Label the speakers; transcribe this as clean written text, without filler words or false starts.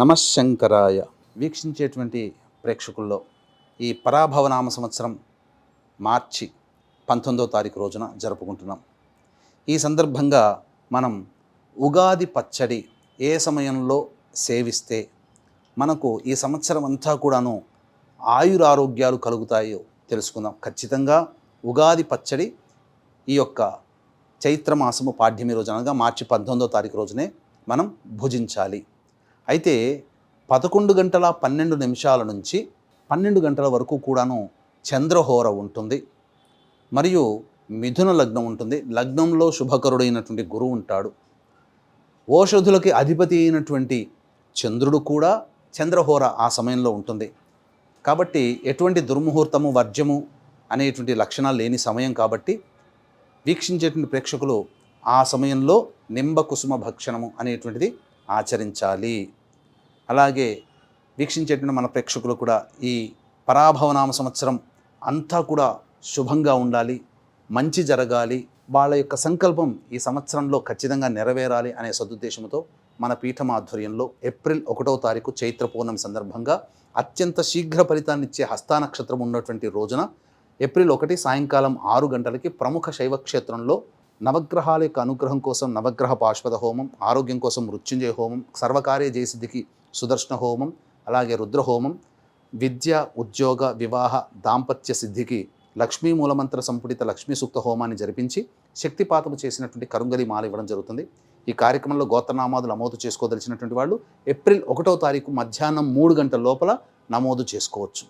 Speaker 1: నమశంకరాయ. వీక్షించేటువంటి ప్రేక్షకుల్లో ఈ పరాభవనామ సంవత్సరం మార్చి 19వ తారీఖు రోజున జరుపుకుంటున్నాం. ఈ సందర్భంగా మనం ఉగాది పచ్చడి ఏ సమయంలో సేవిస్తే మనకు ఈ సంవత్సరం అంతా కూడాను ఆయురారోగ్యాలు కలుగుతాయో తెలుసుకుందాం. ఖచ్చితంగా ఉగాది పచ్చడి ఈ యొక్క చైత్రమాసము పాడ్యమి రోజున అనగా మార్చి 19వ తారీఖు రోజునే మనం భుజించాలి. అయితే 11 గంటల 12 నిమిషాల నుంచి 12 గంటల వరకు కూడాను చంద్రహోర ఉంటుంది. మరియు మిథున లగ్నం ఉంటుంది. లగ్నంలో శుభకరుడైనటువంటి గురువు ఉంటాడు. ఓషధులకి అధిపతి అయినటువంటి చంద్రుడు కూడా చంద్రహోర ఆ సమయంలో ఉంటుంది. కాబట్టి ఎటువంటి దుర్ముహూర్తము వర్జ్యము అనేటువంటి లక్షణాలు లేని సమయం కాబట్టి వీక్షించేటువంటి ప్రేక్షకులు ఆ సమయంలో నింబ కుసుమ భక్షణము అనేటువంటిది ఆచరించాలి. అలాగే వీక్షించేటువంటి మన ప్రేక్షకులు కూడా ఈ పరాభవనామ సంవత్సరం అంతా కూడా శుభంగా ఉండాలి, మంచి జరగాలి, వాళ్ళ యొక్క సంకల్పం ఈ సంవత్సరంలో ఖచ్చితంగా నెరవేరాలి అనే సదుద్దేశంతో మన పీఠం ఆధ్వర్యంలో ఏప్రిల్ 1వ తారీఖు చైత్ర పౌర్ణమి సందర్భంగా అత్యంత శీఘ్ర ఫలితాన్నిచ్చే హస్త నక్షత్రం ఉన్నటువంటి రోజున ఏప్రిల్ 1 సాయంకాలం 6 గంటలకి ప్రముఖ శైవక్షేత్రంలో నవగ్రహాల యొక్క అనుగ్రహం కోసం నవగ్రహ పాశుపత హోమం, ఆరోగ్యం కోసం మృత్యుంజయ హోమం, సర్వకార్య జయసిద్ధికి సుదర్శన హోమం, అలాగే రుద్రహోమం, విద్య ఉద్యోగ వివాహ దాంపత్య సిద్ధికి లక్ష్మీ మూలమంత్ర సంపుటిత లక్ష్మీ సూక్త హోమాన్ని జరిపించి శక్తిపాతము చేసినటువంటి కరుంగలి మాల ఇవ్వడం జరుగుతుంది. ఈ కార్యక్రమంలో గోత్రనామాదులు నమోదు చేసుకోదలిచినటువంటి వాళ్ళు ఏప్రిల్ 1వ తారీఖు మధ్యాహ్నం 3 గంటల లోపల నమోదు చేసుకోవచ్చు.